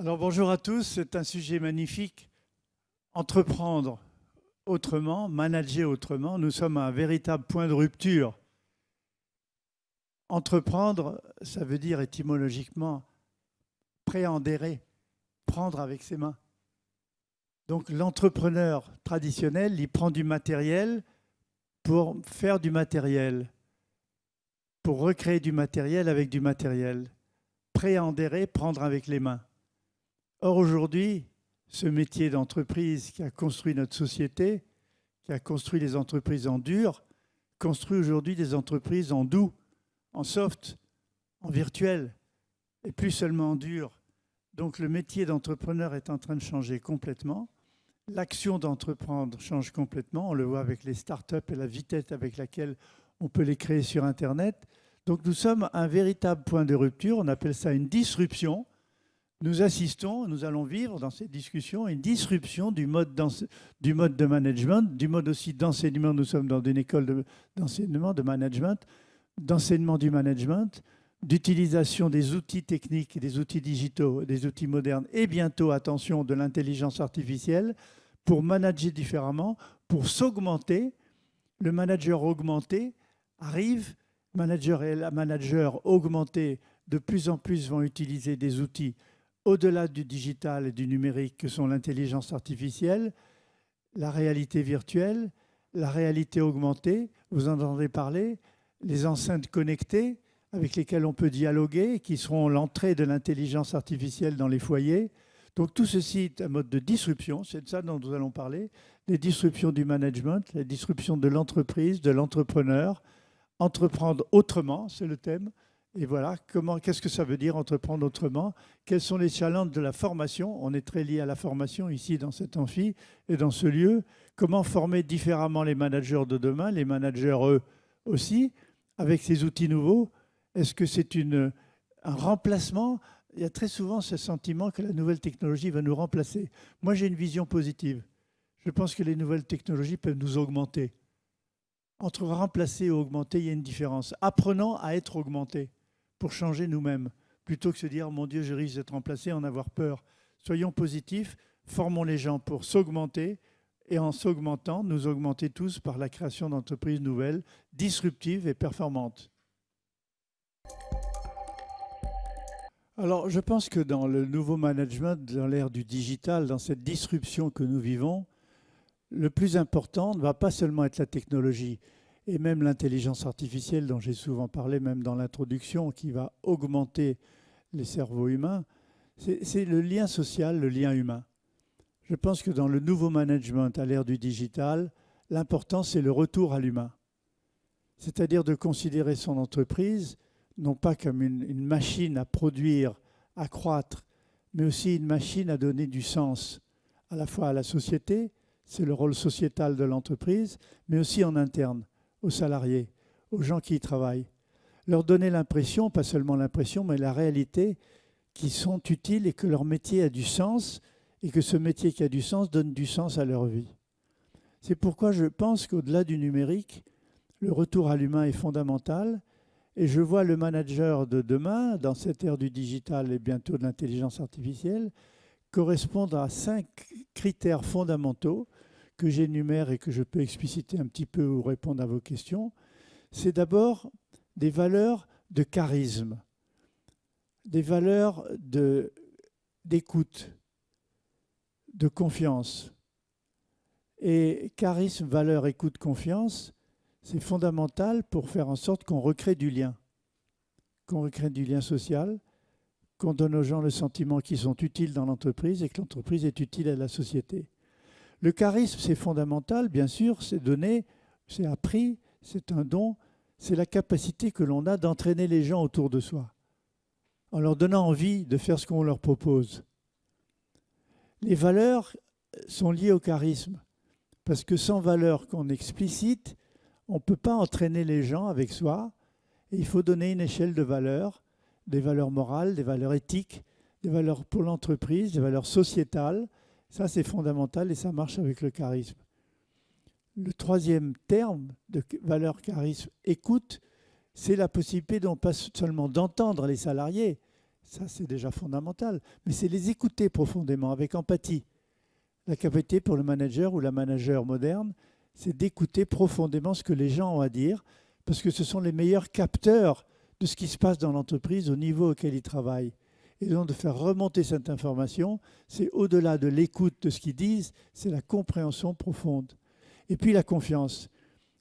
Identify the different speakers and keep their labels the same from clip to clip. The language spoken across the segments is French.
Speaker 1: Alors bonjour à tous, c'est un sujet magnifique. Entreprendre autrement, manager autrement, nous sommes à un véritable point de rupture. Entreprendre, ça veut dire étymologiquement préhendérer, prendre avec ses mains. Donc l'entrepreneur traditionnel, il prend du matériel pour faire du matériel, pour recréer du matériel avec du matériel. Préhendérer, prendre avec les mains. Or aujourd'hui, ce métier d'entreprise qui a construit notre société, qui a construit les entreprises en dur, construit aujourd'hui des entreprises en doux, en soft, en virtuel, et plus seulement en dur. Donc le métier d'entrepreneur est en train de changer complètement. L'action d'entreprendre change complètement. On le voit avec les startups et la vitesse avec laquelle on peut les créer sur Internet. Donc nous sommes à un véritable point de rupture. On appelle ça une disruption. Nous assistons, nous allons vivre dans ces discussions une disruption du mode de management, du mode aussi d'enseignement. Nous sommes dans une école d'enseignement, de management, d'enseignement du management, d'utilisation des outils techniques, des outils digitaux, des outils modernes et bientôt, attention, de l'intelligence artificielle pour manager différemment, pour s'augmenter. Le manager augmenté arrive, manager et la manager augmenté de plus en plus vont utiliser des outils au-delà du digital et du numérique que sont l'intelligence artificielle, la réalité virtuelle, la réalité augmentée, vous en entendez parler, les enceintes connectées avec lesquelles on peut dialoguer, qui seront l'entrée de l'intelligence artificielle dans les foyers. Donc tout ceci est un mode de disruption, c'est de ça dont nous allons parler, les disruptions du management, les disruptions de l'entreprise, de l'entrepreneur. Entreprendre autrement, c'est le thème. Et voilà, qu'est-ce que ça veut dire entreprendre autrement? Quels sont les challenges de la formation? On est très lié à la formation ici dans cet amphi et dans ce lieu. Comment former différemment les managers de demain, les managers eux aussi, avec ces outils nouveaux? Est-ce que c'est un remplacement? Il y a très souvent ce sentiment que la nouvelle technologie va nous remplacer. Moi, j'ai une vision positive. Je pense que les nouvelles technologies peuvent nous augmenter. Entre remplacer et augmenter, il y a une différence. Apprenons à être augmentés pour changer nous-mêmes, plutôt que de se dire « mon Dieu, je risque d'être remplacé », en avoir peur. Soyons positifs, formons les gens pour s'augmenter et en s'augmentant, nous augmenter tous par la création d'entreprises nouvelles, disruptives et performantes. Alors, je pense que dans le nouveau management, dans l'ère du digital, dans cette disruption que nous vivons, le plus important ne va pas seulement être la technologie et même l'intelligence artificielle dont j'ai souvent parlé, même dans l'introduction, qui va augmenter les cerveaux humains, c'est le lien social, le lien humain. Je pense que dans le nouveau management à l'ère du digital, l'important c'est le retour à l'humain. C'est-à-dire de considérer son entreprise non pas comme une machine à produire, à croître, mais aussi une machine à donner du sens à la fois à la société, c'est le rôle sociétal de l'entreprise, mais aussi en interne, aux salariés, aux gens qui y travaillent. Leur donner l'impression, pas seulement l'impression, mais la réalité, qu'ils sont utiles et que leur métier a du sens, et que ce métier qui a du sens donne du sens à leur vie. C'est pourquoi je pense qu'au-delà du numérique, le retour à l'humain est fondamental, et je vois le manager de demain, dans cette ère du digital et bientôt de l'intelligence artificielle, correspondre à 5 critères fondamentaux que j'énumère et que je peux expliciter un petit peu ou répondre à vos questions. C'est d'abord des valeurs de charisme, des valeurs d'écoute, de confiance. Et charisme, valeur, écoute, confiance, c'est fondamental pour faire en sorte qu'on recrée du lien social, qu'on donne aux gens le sentiment qu'ils sont utiles dans l'entreprise et que l'entreprise est utile à la société. Le charisme, c'est fondamental, bien sûr, c'est donné, c'est appris, c'est un don, c'est la capacité que l'on a d'entraîner les gens autour de soi, en leur donnant envie de faire ce qu'on leur propose. Les valeurs sont liées au charisme, parce que sans valeurs qu'on explicite, on ne peut pas entraîner les gens avec soi, et il faut donner une échelle de valeurs, des valeurs morales, des valeurs éthiques, des valeurs pour l'entreprise, des valeurs sociétales. Ça, c'est fondamental et ça marche avec le charisme. Le troisième terme de valeur, charisme, écoute, c'est la possibilité non pas seulement d'entendre les salariés, Ça, c'est déjà fondamental. Mais c'est les écouter profondément, avec empathie. La capacité pour le manager ou la manager moderne, c'est d'écouter profondément ce que les gens ont à dire, parce que ce sont les meilleurs capteurs de ce qui se passe dans l'entreprise au niveau auquel ils travaillent. Et donc de faire remonter cette information, c'est au-delà de l'écoute de ce qu'ils disent, c'est la compréhension profonde. Et puis la confiance.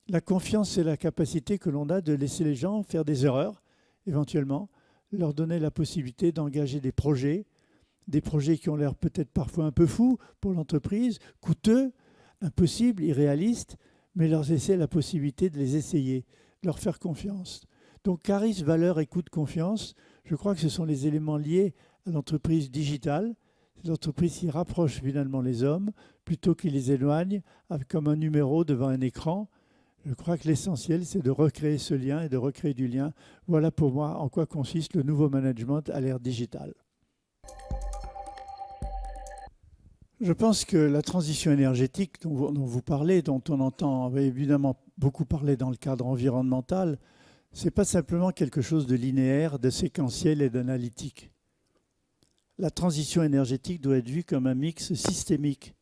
Speaker 1: La confiance, c'est la capacité que l'on a de laisser les gens faire des erreurs, éventuellement, leur donner la possibilité d'engager des projets qui ont l'air peut-être parfois un peu fous pour l'entreprise, coûteux, impossibles, irréalistes, mais leur laisser la possibilité de les essayer, de leur faire confiance. Donc charisme, valeur, écoute, confiance, je crois que ce sont les éléments liés à l'entreprise digitale, l'entreprise qui rapproche finalement les hommes plutôt qu'il les éloigne comme un numéro devant un écran. Je crois que l'essentiel, c'est de recréer ce lien et de recréer du lien. Voilà pour moi en quoi consiste le nouveau management à l'ère digitale. Je pense que la transition énergétique dont vous parlez, dont on entend évidemment beaucoup parler dans le cadre environnemental, ce n'est pas simplement quelque chose de linéaire, de séquentiel et d'analytique. La transition énergétique doit être vue comme un mix systémique,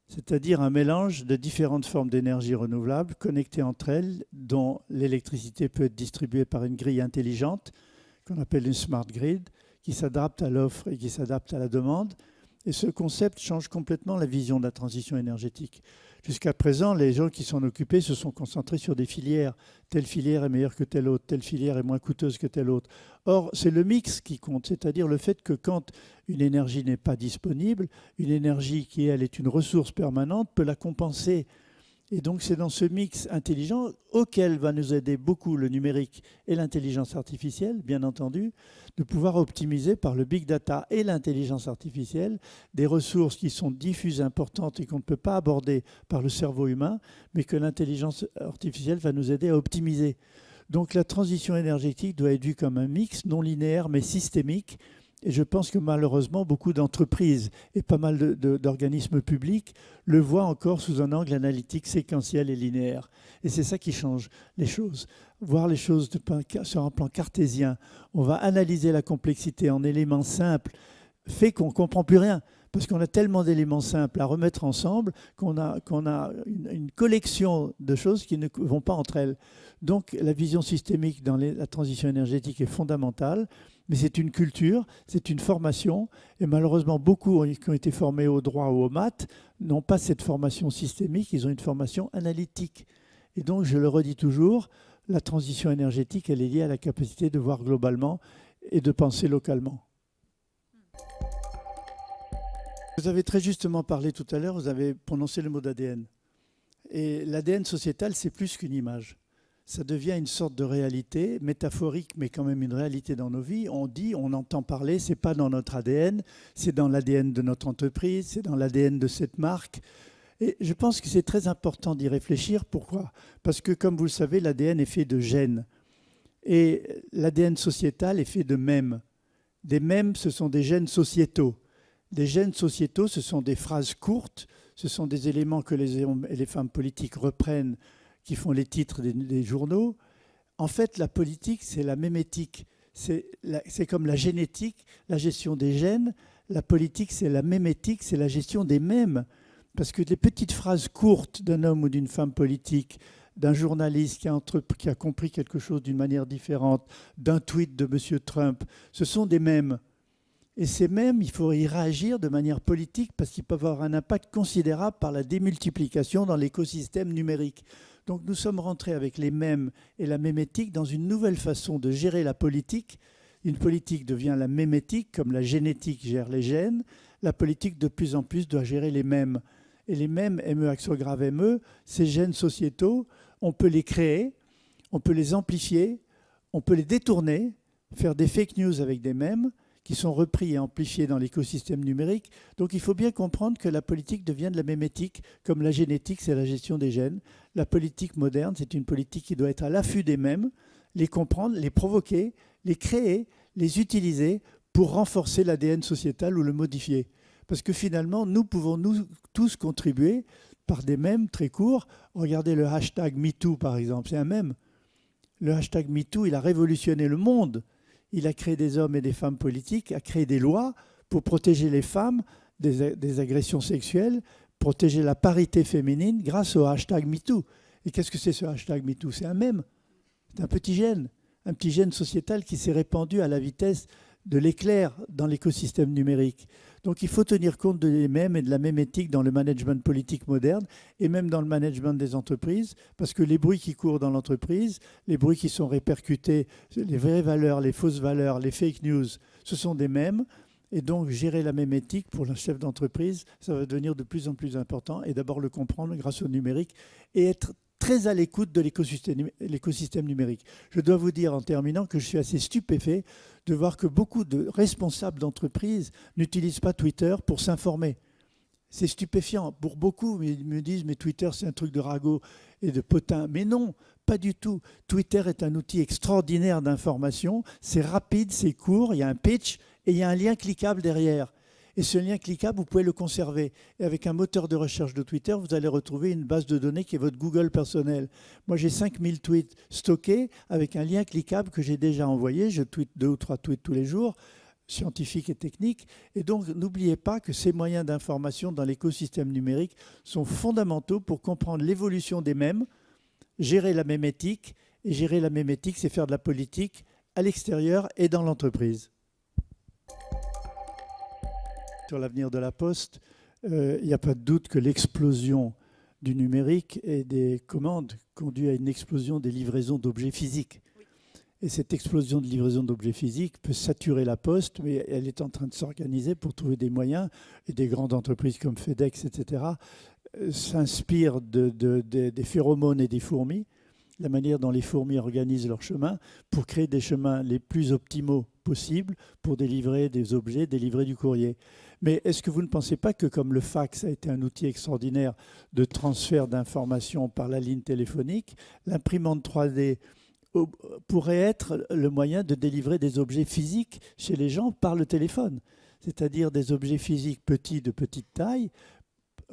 Speaker 1: c'est-à-dire un mélange de différentes formes d'énergie renouvelable connectées entre elles, dont l'électricité peut être distribuée par une grille intelligente, qu'on appelle une smart grid, qui s'adapte à l'offre et qui s'adapte à la demande. Et ce concept change complètement la vision de la transition énergétique. Jusqu'à présent, les gens qui s'en occupaient se sont concentrés sur des filières. Telle filière est meilleure que telle autre, telle filière est moins coûteuse que telle autre. Or, c'est le mix qui compte, c'est-à-dire le fait que quand une énergie n'est pas disponible, une énergie qui, elle, est une ressource permanente, peut la compenser. Et donc, c'est dans ce mix intelligent auquel va nous aider beaucoup le numérique et l'intelligence artificielle, bien entendu, de pouvoir optimiser par le big data et l'intelligence artificielle des ressources qui sont diffuses, importantes et qu'on ne peut pas aborder par le cerveau humain, mais que l'intelligence artificielle va nous aider à optimiser. Donc, la transition énergétique doit être vue comme un mix non linéaire, mais systémique. Et je pense que malheureusement, beaucoup d'entreprises et pas mal d'organismes publics le voient encore sous un angle analytique séquentiel et linéaire. Et c'est ça qui change les choses. Voir les choses sur un plan cartésien, on va analyser la complexité en éléments simples, fait qu'on ne comprend plus rien. Parce qu'on a tellement d'éléments simples à remettre ensemble qu'on a une collection de choses qui ne vont pas entre elles. Donc la vision systémique dans la transition énergétique est fondamentale. Mais c'est une culture, c'est une formation. Et malheureusement, beaucoup qui ont été formés au droit ou aux maths n'ont pas cette formation systémique, ils ont une formation analytique. Et donc, je le redis toujours, la transition énergétique, elle est liée à la capacité de voir globalement et de penser localement. Vous avez très justement parlé tout à l'heure, vous avez prononcé le mot d'ADN. Et l'ADN sociétal, c'est plus qu'une image. Ça devient une sorte de réalité métaphorique, mais quand même une réalité dans nos vies. On dit, on entend parler, ce n'est pas dans notre ADN, c'est dans l'ADN de notre entreprise, c'est dans l'ADN de cette marque. Et je pense que c'est très important d'y réfléchir. Pourquoi? Parce que, comme vous le savez, l'ADN est fait de gènes. Et l'ADN sociétal est fait de mèmes. Des mèmes, ce sont des gènes sociétaux. Des gènes sociétaux, ce sont des phrases courtes, ce sont des éléments que les hommes et les femmes politiques reprennent, qui font les titres des journaux. En fait, la politique, c'est la mémétique. C'est comme la génétique, la gestion des gènes. La politique, c'est la mémétique, c'est la gestion des mèmes. Parce que les petites phrases courtes d'un homme ou d'une femme politique, d'un journaliste qui a compris quelque chose d'une manière différente, d'un tweet de M. Trump, ce sont des mèmes. Et ces mèmes, il faut y réagir de manière politique parce qu'ils peuvent avoir un impact considérable par la démultiplication dans l'écosystème numérique. Donc nous sommes rentrés avec les mèmes et la mémétique dans une nouvelle façon de gérer la politique. Une politique devient la mémétique, comme la génétique gère les gènes. La politique, de plus en plus, doit gérer les mèmes. Et les mèmes, ME, accent grave ME, ces gènes sociétaux, on peut les créer, on peut les amplifier, on peut les détourner, faire des fake news avec des mèmes qui sont repris et amplifiés dans l'écosystème numérique. Donc il faut bien comprendre que la politique devient de la mémétique, comme la génétique, c'est la gestion des gènes. La politique moderne, c'est une politique qui doit être à l'affût des mêmes, les comprendre, les provoquer, les créer, les utiliser pour renforcer l'ADN sociétal ou le modifier. Parce que finalement, nous pouvons nous tous contribuer par des mèmes très courts. Regardez le hashtag MeToo, par exemple, c'est un mème. Le hashtag MeToo, il a révolutionné le monde. il a créé des hommes et des femmes politiques, a créé des lois pour protéger les femmes des agressions sexuelles, protéger la parité féminine grâce au hashtag MeToo. Et qu'est-ce que c'est ce hashtag MeToo? C'est un mème, c'est un petit gène sociétal qui s'est répandu à la vitesse de l'éclair dans l'écosystème numérique. Donc il faut tenir compte des mèmes et de la mémétique dans le management politique moderne et même dans le management des entreprises, parce que les bruits qui courent dans l'entreprise, les bruits qui sont répercutés, les vraies valeurs, les fausses valeurs, les fake news, ce sont des mèmes. Et donc, gérer la mémétique pour le chef d'entreprise, ça va devenir de plus en plus important. Et d'abord le comprendre grâce au numérique et être très à l'écoute de l'écosystème numérique. Je dois vous dire en terminant que je suis assez stupéfait de voir que beaucoup de responsables d'entreprises n'utilisent pas Twitter pour s'informer. C'est stupéfiant. Pour beaucoup, ils me disent « mais Twitter, c'est un truc de ragot et de potin ». Mais non, pas du tout. Twitter est un outil extraordinaire d'information. C'est rapide, c'est court, il y a un pitch et il y a un lien cliquable derrière. Et ce lien cliquable, vous pouvez le conserver. Et avec un moteur de recherche de Twitter, vous allez retrouver une base de données qui est votre Google personnel. Moi, j'ai 5000 tweets stockés avec un lien cliquable que j'ai déjà envoyé. Je tweete 2 ou 3 tweets tous les jours, scientifiques et techniques. Et donc, n'oubliez pas que ces moyens d'information dans l'écosystème numérique sont fondamentaux pour comprendre l'évolution des mèmes, gérer la mémétique. Et gérer la mémétique, c'est faire de la politique à l'extérieur et dans l'entreprise. Sur l'avenir de la Poste, il n'y a pas de doute que l'explosion du numérique et des commandes conduit à une explosion des livraisons d'objets physiques. Et cette explosion de livraison d'objets physiques peut saturer la Poste, mais elle est en train de s'organiser pour trouver des moyens. Et des grandes entreprises comme FedEx, etc., s'inspirent des phéromones et des fourmis, la manière dont les fourmis organisent leur chemin, pour créer des chemins les plus optimaux possibles pour délivrer des objets, délivrer du courrier. Mais est-ce que vous ne pensez pas que comme le fax a été un outil extraordinaire de transfert d'informations par la ligne téléphonique, l'imprimante 3D pourrait être le moyen de délivrer des objets physiques chez les gens par le téléphone, c'est-à-dire des objets physiques petits de petite taille.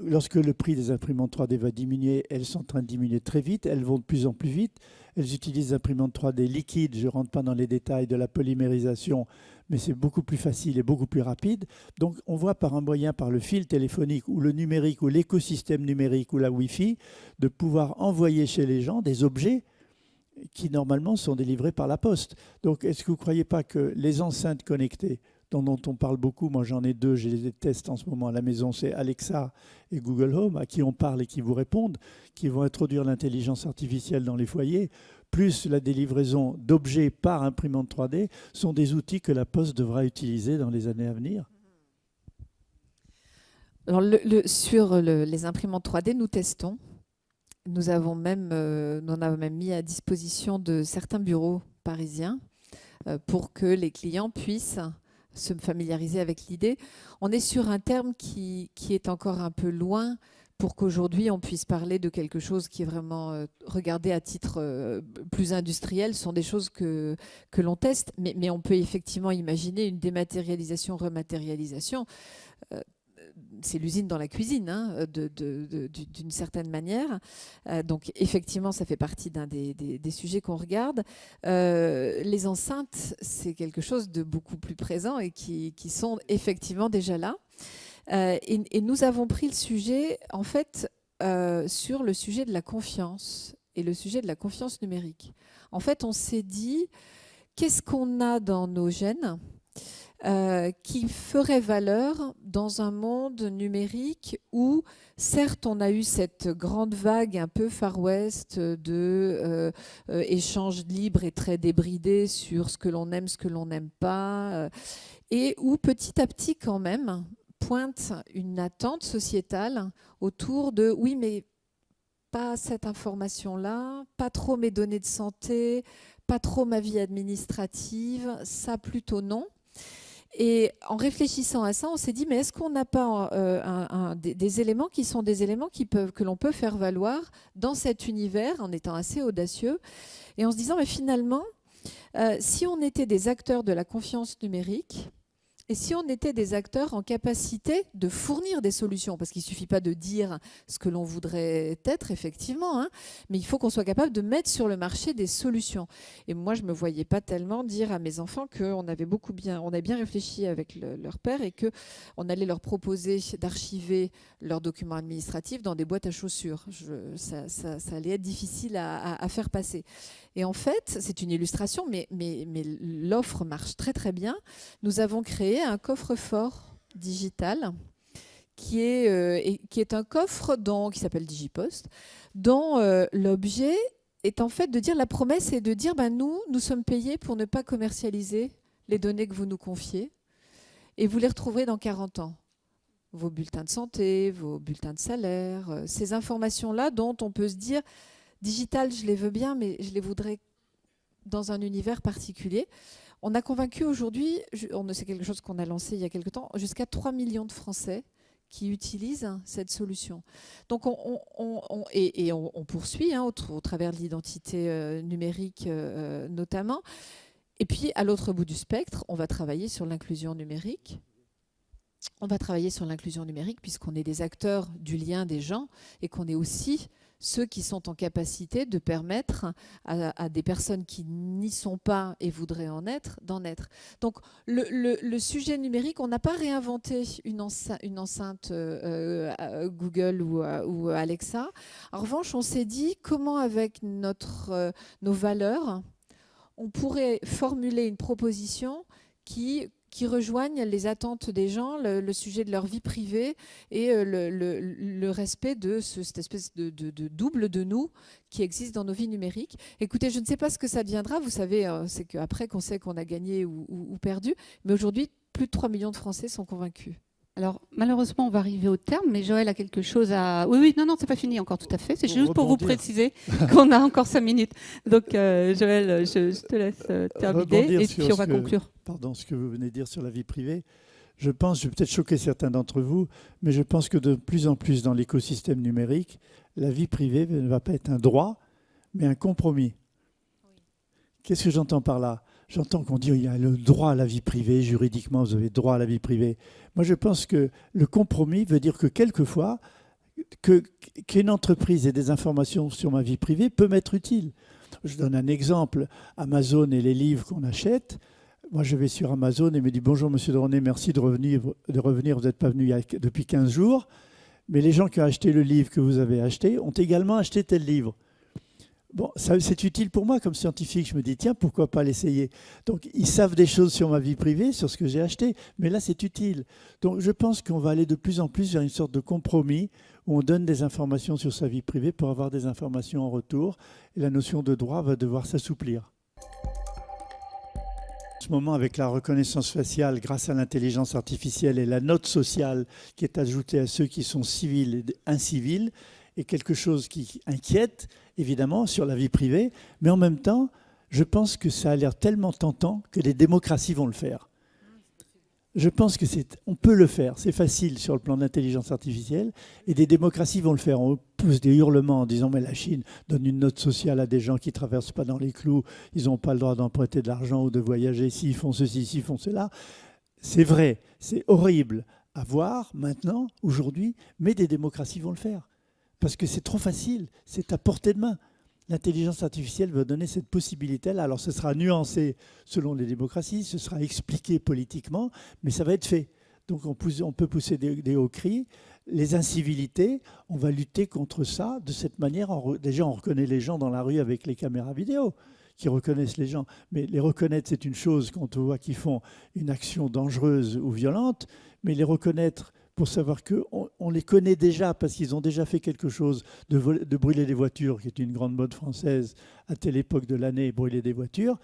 Speaker 1: Lorsque le prix des imprimantes 3D va diminuer, elles sont en train de diminuer très vite, elles vont de plus en plus vite. Elles utilisent des imprimantes 3D liquides, je ne rentre pas dans les détails de la polymérisation, mais c'est beaucoup plus facile et beaucoup plus rapide. Donc on voit par un moyen, par le fil téléphonique ou le numérique ou l'écosystème numérique ou la Wi-Fi, de pouvoir envoyer chez les gens des objets qui normalement sont délivrés par la poste. Donc est-ce que vous ne croyez pas que les enceintes connectées, dont on parle beaucoup, moi j'en ai 2, j'ai les tests en ce moment à la maison, c'est Alexa et Google Home, à qui on parle et qui vous répondent, qui vont introduire l'intelligence artificielle dans les foyers, plus la délivraison d'objets par imprimante 3D, sont des outils que la Poste devra utiliser dans les années à venir.
Speaker 2: Alors sur les imprimantes 3D, nous testons. Nous avons même mis à disposition de certains bureaux parisiens pour que les clients puissent se familiariser avec l'idée. On est sur un terme qui est encore un peu loin pour qu'aujourd'hui on puisse parler de quelque chose qui est vraiment regardé à titre plus industriel. Ce sont des choses que l'on teste, mais on peut effectivement imaginer une dématérialisation, rematérialisation. C'est l'usine dans la cuisine, hein, d'une certaine manière. Donc effectivement, ça fait partie d'un des sujets qu'on regarde. Les enceintes, c'est quelque chose de beaucoup plus présent et qui sont effectivement déjà là. Et nous avons pris le sujet, en fait, sur le sujet de la confiance et le sujet de la confiance numérique. En fait, on s'est dit, qu'est-ce qu'on a dans nos gènes qui ferait valeur dans un monde numérique où, certes, on a eu cette grande vague un peu Far West de échanges libres et très débridés sur ce que l'on aime, ce que l'on n'aime pas, et où petit à petit quand même pointe une attente sociétale autour de « oui, mais pas cette information-là, pas trop mes données de santé, pas trop ma vie administrative, ça plutôt non ». Et en réfléchissant à ça, on s'est dit, mais est-ce qu'on n'a pas des éléments qui sont des éléments que l'on peut faire valoir dans cet univers en étant assez audacieux et en se disant, mais finalement, si on était des acteurs de la confiance numérique, Et si on était des acteurs en capacité de fournir des solutions, parce qu'il ne suffit pas de dire ce que l'on voudrait être, effectivement, hein, mais il faut qu'on soit capable de mettre sur le marché des solutions. Et moi, je ne me voyais pas tellement dire à mes enfants qu'on avait bien réfléchi avec leur père et qu'on allait leur proposer d'archiver leurs documents administratifs dans des boîtes à chaussures. Ça allait être difficile à faire passer. Et en fait, c'est une illustration, mais l'offre marche très très bien. Nous avons créé un coffre-fort digital qui est un coffre qui s'appelle Digipost, dont l'objet est en fait de dire, la promesse est de dire, nous sommes payés pour ne pas commercialiser les données que vous nous confiez et vous les retrouverez dans 40 ans. Vos bulletins de santé, vos bulletins de salaire, ces informations-là dont on peut se dire, digital, je les veux bien, mais je les voudrais dans un univers particulier. On a convaincu aujourd'hui, c'est quelque chose qu'on a lancé il y a quelque temps, jusqu'à 3 millions de Français qui utilisent cette solution. Donc on poursuit au travers de l'identité numérique notamment. Et puis à l'autre bout du spectre, on va travailler sur l'inclusion numérique. On va travailler sur l'inclusion numérique puisqu'on est des acteurs du lien des gens et qu'on est aussi ceux qui sont en capacité de permettre à des personnes qui n'y sont pas et voudraient en être, d'en être. Donc le sujet numérique, on n'a pas réinventé une enceinte Google ou Alexa. En revanche, on s'est dit comment avec nos valeurs, on pourrait formuler une proposition qui rejoignent les attentes des gens, le sujet de leur vie privée et le respect de cette espèce de double de nous qui existe dans nos vies numériques. Écoutez, je ne sais pas ce que ça deviendra. Vous savez, c'est qu'après qu'on sait qu'on a gagné ou perdu. Mais aujourd'hui, plus de 3 millions de Français sont convaincus.
Speaker 3: Alors, malheureusement, on va arriver au terme, mais Joël a quelque chose à... Oui, non, c'est pas fini encore tout à fait. C'est juste pour vous préciser qu'on a encore 5 minutes. Donc, Joël, je te laisse terminer et puis on va conclure.
Speaker 1: Pardon, ce que vous venez de dire sur la vie privée. Je vais peut-être choquer certains d'entre vous, mais je pense que de plus en plus dans l'écosystème numérique, la vie privée ne va pas être un droit, mais un compromis. Oui. Qu'est-ce que j'entends par là ? J'entends qu'on dit qu'il y a le droit à la vie privée, juridiquement vous avez droit à la vie privée. Moi je pense que le compromis veut dire que quelquefois, qu'une entreprise ait des informations sur ma vie privée peut m'être utile. Je donne un exemple, Amazon et les livres qu'on achète. Moi je vais sur Amazon et me dit « Bonjour Monsieur Dronet, merci de revenir, vous n'êtes pas venu depuis 15 jours. » Mais les gens qui ont acheté le livre que vous avez acheté ont également acheté tel livre. Bon, c'est utile pour moi comme scientifique. Je me dis, tiens, pourquoi pas l'essayer? Donc, ils savent des choses sur ma vie privée, sur ce que j'ai acheté, mais là, c'est utile. Donc, je pense qu'on va aller de plus en plus vers une sorte de compromis où on donne des informations sur sa vie privée pour avoir des informations en retour. Et la notion de droit va devoir s'assouplir. En ce moment, avec la reconnaissance faciale, grâce à l'intelligence artificielle et la note sociale qui est ajoutée à ceux qui sont civils et incivils, est quelque chose qui inquiète, évidemment, sur la vie privée, mais en même temps, je pense que ça a l'air tellement tentant que les démocraties vont le faire. Je pense qu'on peut le faire, c'est facile sur le plan de l'intelligence artificielle, et des démocraties vont le faire. On pousse des hurlements en disant « mais la Chine donne une note sociale à des gens qui ne traversent pas dans les clous, ils n'ont pas le droit d'emprunter de l'argent ou de voyager, s'ils font ceci, s'ils font cela ». C'est vrai, c'est horrible à voir maintenant, aujourd'hui, mais des démocraties vont le faire. Parce que c'est trop facile, c'est à portée de main. L'intelligence artificielle va donner cette possibilité-là. Alors ce sera nuancé selon les démocraties, ce sera expliqué politiquement, mais ça va être fait. Donc on peut pousser des hauts cris. Les incivilités, on va lutter contre ça de cette manière. Déjà, on reconnaît les gens dans la rue avec les caméras vidéo qui reconnaissent les gens. Mais les reconnaître, c'est une chose quand on voit qu'ils font une action dangereuse ou violente, mais les reconnaître pour savoir qu'on les connaît déjà parce qu'ils ont déjà fait quelque chose de brûler des voitures, qui est une grande mode française à telle époque de l'année, brûler des voitures.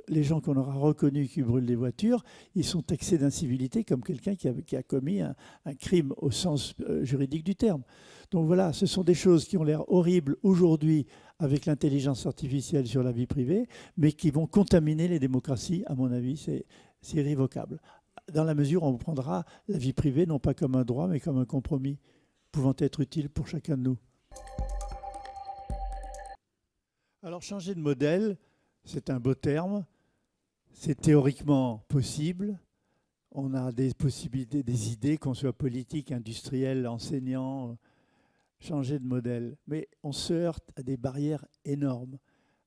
Speaker 1: Les gens qu'on aura reconnus qui brûlent des voitures, ils sont taxés d'incivilité comme quelqu'un qui a commis un crime au sens juridique du terme. Donc voilà, ce sont des choses qui ont l'air horribles aujourd'hui avec l'intelligence artificielle sur la vie privée, mais qui vont contaminer les démocraties, à mon avis, c'est irrévocable. Dans la mesure où on prendra la vie privée non pas comme un droit, mais comme un compromis pouvant être utile pour chacun de nous. Alors changer de modèle, c'est un beau terme, c'est théoriquement possible. On a des possibilités, des idées, qu'on soit politique, industriel, enseignant, changer de modèle. Mais on se heurte à des barrières énormes.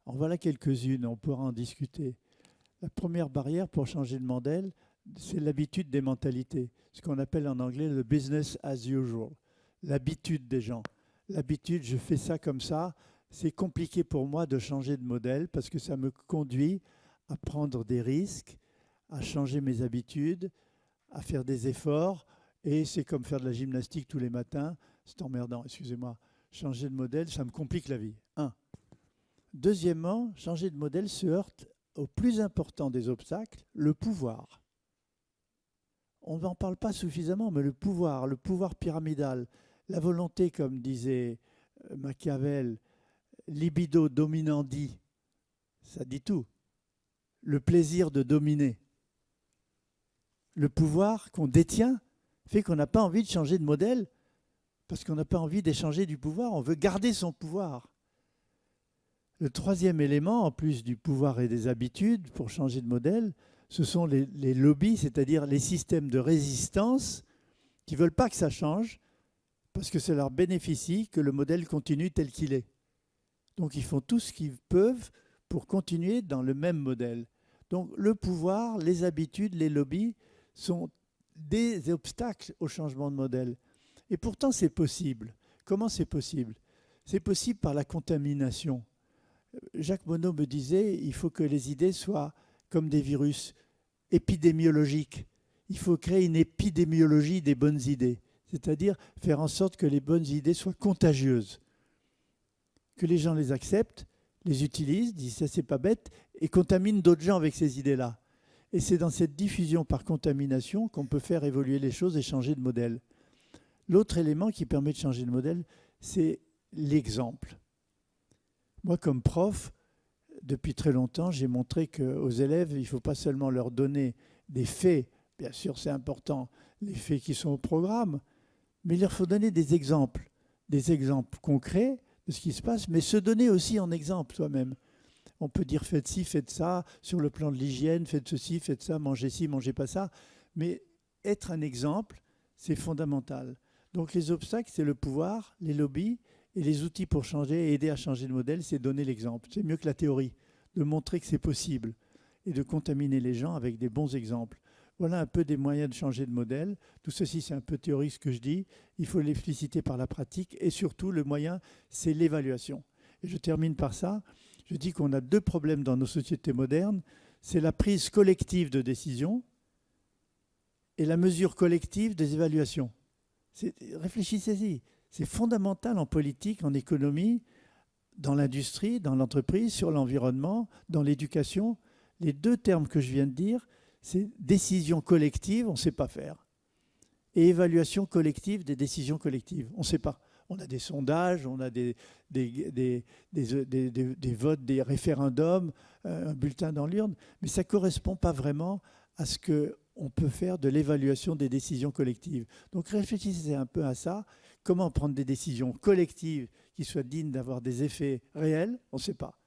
Speaker 1: En voilà quelques-unes, on pourra en discuter. La première barrière pour changer de modèle, c'est l'habitude des mentalités, ce qu'on appelle en anglais le business as usual, l'habitude des gens. L'habitude, je fais ça comme ça, c'est compliqué pour moi de changer de modèle parce que ça me conduit à prendre des risques, à changer mes habitudes, à faire des efforts, et c'est comme faire de la gymnastique tous les matins, c'est emmerdant, excusez-moi. Changer de modèle, ça me complique la vie. Un. Deuxièmement, changer de modèle se heurte au plus important des obstacles, le pouvoir. On n'en parle pas suffisamment, mais le pouvoir pyramidal, la volonté, comme disait Machiavel, libido dominandi, ça dit tout. Le plaisir de dominer. Le pouvoir qu'on détient fait qu'on n'a pas envie de changer de modèle parce qu'on n'a pas envie d'échanger du pouvoir, on veut garder son pouvoir. Le troisième élément, en plus du pouvoir et des habitudes pour changer de modèle, ce sont les lobbies, c'est-à-dire les systèmes de résistance qui ne veulent pas que ça change parce que ça leur bénéficie que le modèle continue tel qu'il est. Donc ils font tout ce qu'ils peuvent pour continuer dans le même modèle. Donc le pouvoir, les habitudes, les lobbies sont des obstacles au changement de modèle. Et pourtant c'est possible. Comment c'est possible? C'est possible par la contamination. Jacques Monod me disait il faut que les idées soient comme des virus épidémiologiques. Il faut créer une épidémiologie des bonnes idées, c'est-à-dire faire en sorte que les bonnes idées soient contagieuses, que les gens les acceptent, les utilisent, disent ça c'est pas bête, et contaminent d'autres gens avec ces idées-là. Et c'est dans cette diffusion par contamination qu'on peut faire évoluer les choses et changer de modèle. L'autre élément qui permet de changer de modèle, c'est l'exemple. Moi, comme prof, depuis très longtemps, j'ai montré qu'aux élèves, il ne faut pas seulement leur donner des faits, bien sûr c'est important, les faits qui sont au programme, mais il leur faut donner des exemples concrets de ce qui se passe, mais se donner aussi en exemple soi-même. On peut dire faites ci, faites ça, sur le plan de l'hygiène, faites ceci, faites ça, mangez ci, mangez pas ça, mais être un exemple, c'est fondamental. Donc les obstacles, c'est le pouvoir, les lobbies, et les outils pour changer et aider à changer de modèle, c'est donner l'exemple. C'est mieux que la théorie, de montrer que c'est possible et de contaminer les gens avec des bons exemples. Voilà un peu des moyens de changer de modèle. Tout ceci, c'est un peu théorique ce que je dis. Il faut l'expliciter par la pratique et surtout, le moyen, c'est l'évaluation. Et je termine par ça. Je dis qu'on a deux problèmes dans nos sociétés modernes. C'est la prise collective de décision et la mesure collective des évaluations. Réfléchissez-y. C'est fondamental en politique, en économie, dans l'industrie, dans l'entreprise, sur l'environnement, dans l'éducation. Les deux termes que je viens de dire, c'est décision collective, on ne sait pas faire, et évaluation collective des décisions collectives. On ne sait pas. On a des sondages, on a des votes, des référendums, un bulletin dans l'urne, mais ça ne correspond pas vraiment à ce qu'on peut faire de l'évaluation des décisions collectives. Donc réfléchissez un peu à ça. Comment prendre des décisions collectives qui soient dignes d'avoir des effets réels? On ne sait pas.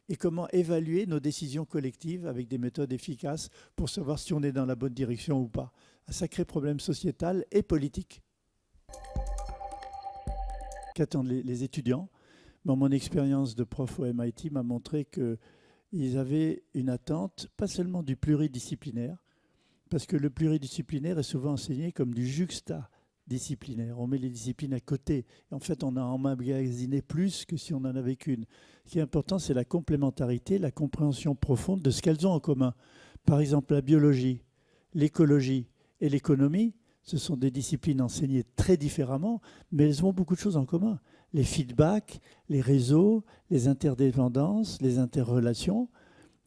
Speaker 1: Et comment évaluer nos décisions collectives avec des méthodes efficaces pour savoir si on est dans la bonne direction ou pas? Un sacré problème sociétal et politique. Qu'attendent les étudiants? Mon expérience de prof au MIT m'a montré qu'ils avaient une attente, pas seulement du pluridisciplinaire, parce que le pluridisciplinaire est souvent enseigné comme du juxtadisciplinaire. On met les disciplines à côté. Et en fait, on a emmagasiné plus que si on n'en avait qu'une. Ce qui est important, c'est la complémentarité, la compréhension profonde de ce qu'elles ont en commun. Par exemple, la biologie, l'écologie et l'économie, ce sont des disciplines enseignées très différemment, mais elles ont beaucoup de choses en commun. Les feedbacks, les réseaux, les interdépendances, les interrelations,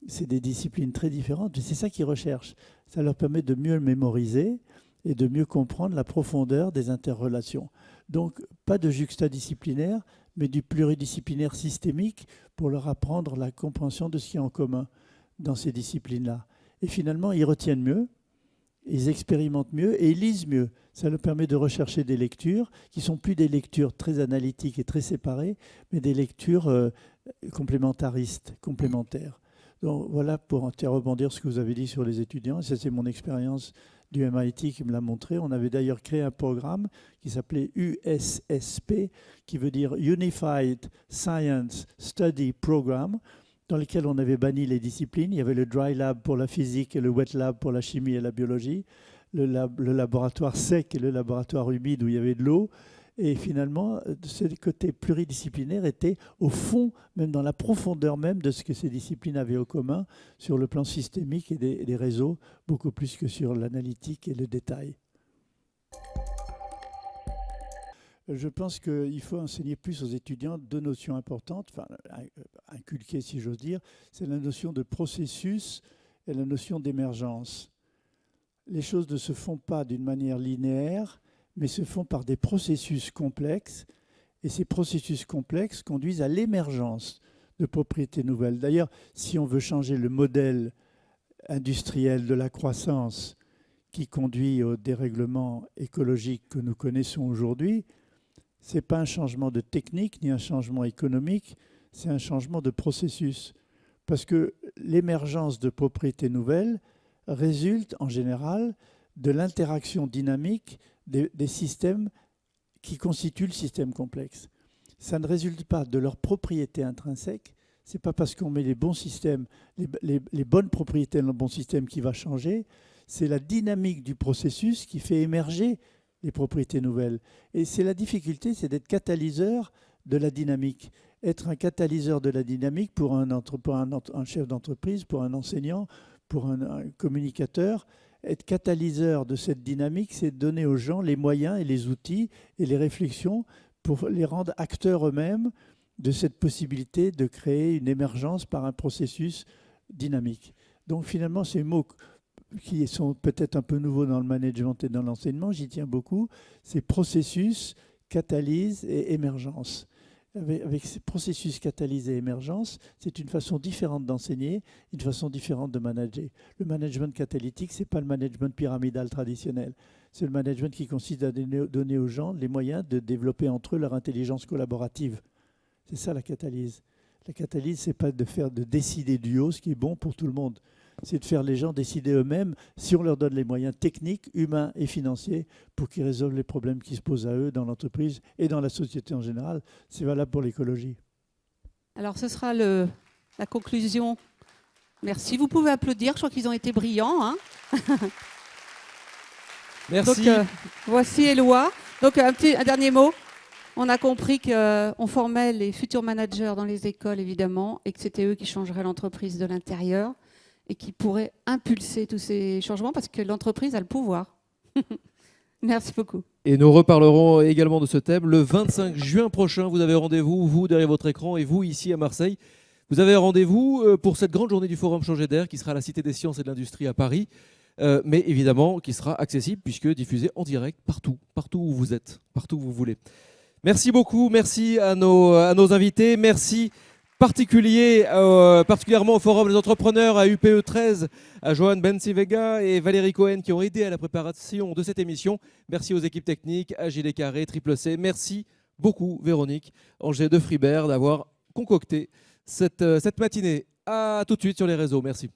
Speaker 1: c'est des disciplines très différentes. C'est ça qu'ils recherchent. Ça leur permet de mieux mémoriser et de mieux comprendre la profondeur des interrelations. Donc, pas de juxtadisciplinaire, mais du pluridisciplinaire systémique pour leur apprendre la compréhension de ce qui est en commun dans ces disciplines-là. Et finalement, ils retiennent mieux, ils expérimentent mieux et ils lisent mieux. Ça leur permet de rechercher des lectures qui ne sont plus des lectures très analytiques et très séparées, mais des lectures complémentaristes, complémentaires. Donc voilà pour rebondir ce que vous avez dit sur les étudiants. Ça, c'est mon expérience du MIT qui me l'a montré. On avait d'ailleurs créé un programme qui s'appelait USSP, qui veut dire Unified Science Study Program, dans lequel on avait banni les disciplines. Il y avait le dry lab pour la physique et le wet lab pour la chimie et la biologie, le laboratoire sec et le laboratoire humide où il y avait de l'eau. Et finalement, ce côté pluridisciplinaire était au fond, même dans la profondeur même de ce que ces disciplines avaient au commun sur le plan systémique et des réseaux, beaucoup plus que sur l'analytique et le détail. Je pense qu'il faut enseigner plus aux étudiants deux notions importantes, enfin inculquer si j'ose dire, c'est la notion de processus et la notion d'émergence. Les choses ne se font pas d'une manière linéaire, mais se font par des processus complexes, et ces processus complexes conduisent à l'émergence de propriétés nouvelles. D'ailleurs, si on veut changer le modèle industriel de la croissance qui conduit au dérèglement écologique que nous connaissons aujourd'hui, ce n'est pas un changement de technique ni un changement économique, c'est un changement de processus. Parce que l'émergence de propriétés nouvelles résulte en général de l'interaction dynamique des systèmes qui constituent le système complexe. Ça ne résulte pas de leur propriété intrinsèque. Ce n'est pas parce qu'on met les bons systèmes, les bonnes propriétés dans le bon système qui va changer. C'est la dynamique du processus qui fait émerger les propriétés nouvelles. Et c'est la difficulté, c'est d'être catalyseur de la dynamique. Être un catalyseur de la dynamique pour un chef d'entreprise, pour un enseignant, pour un communicateur. Être catalyseur de cette dynamique, c'est donner aux gens les moyens et les outils et les réflexions pour les rendre acteurs eux-mêmes de cette possibilité de créer une émergence par un processus dynamique. Donc finalement, ces mots qui sont peut-être un peu nouveaux dans le management et dans l'enseignement, j'y tiens beaucoup, c'est processus, catalyse et émergence. Avec ces processus catalyse et émergence, c'est une façon différente d'enseigner, une façon différente de manager. Le management catalytique, ce n'est pas le management pyramidal traditionnel. C'est le management qui consiste à donner aux gens les moyens de développer entre eux leur intelligence collaborative. C'est ça la catalyse. La catalyse, ce n'est pas de décider du haut ce qui est bon pour tout le monde. C'est de faire les gens décider eux-mêmes si on leur donne les moyens techniques, humains et financiers pour qu'ils résolvent les problèmes qui se posent à eux dans l'entreprise et dans la société en général. C'est valable pour l'écologie.
Speaker 3: Alors ce sera la conclusion. Merci. Vous pouvez applaudir. Je crois qu'ils ont été brillants. Hein.
Speaker 4: Merci.
Speaker 3: Donc, voici Éloi. Donc un dernier mot. On a compris qu'on formait les futurs managers dans les écoles, évidemment, et que c'était eux qui changeraient l'entreprise de l'intérieur et qui pourraient impulser tous ces changements parce que l'entreprise a le pouvoir. Merci beaucoup.
Speaker 4: Et nous reparlerons également de ce thème le 25 juin prochain. Vous avez rendez-vous, vous, derrière votre écran, et vous, ici à Marseille. Vous avez rendez-vous pour cette grande journée du Forum Changer d'air qui sera à la Cité des Sciences et de l'Industrie à Paris, mais évidemment qui sera accessible puisque diffusée en direct partout où vous êtes, partout où vous voulez. Merci beaucoup, merci à nos invités, merci particulièrement au Forum des entrepreneurs, à UPE 13, à Johan Bensi-Vega et Valérie Cohen qui ont aidé à la préparation de cette émission. Merci aux équipes techniques, à Gilles Carré, Triple C. Merci beaucoup Véronique Angers de Fribert d'avoir concocté cette matinée. À tout de suite sur les réseaux. Merci.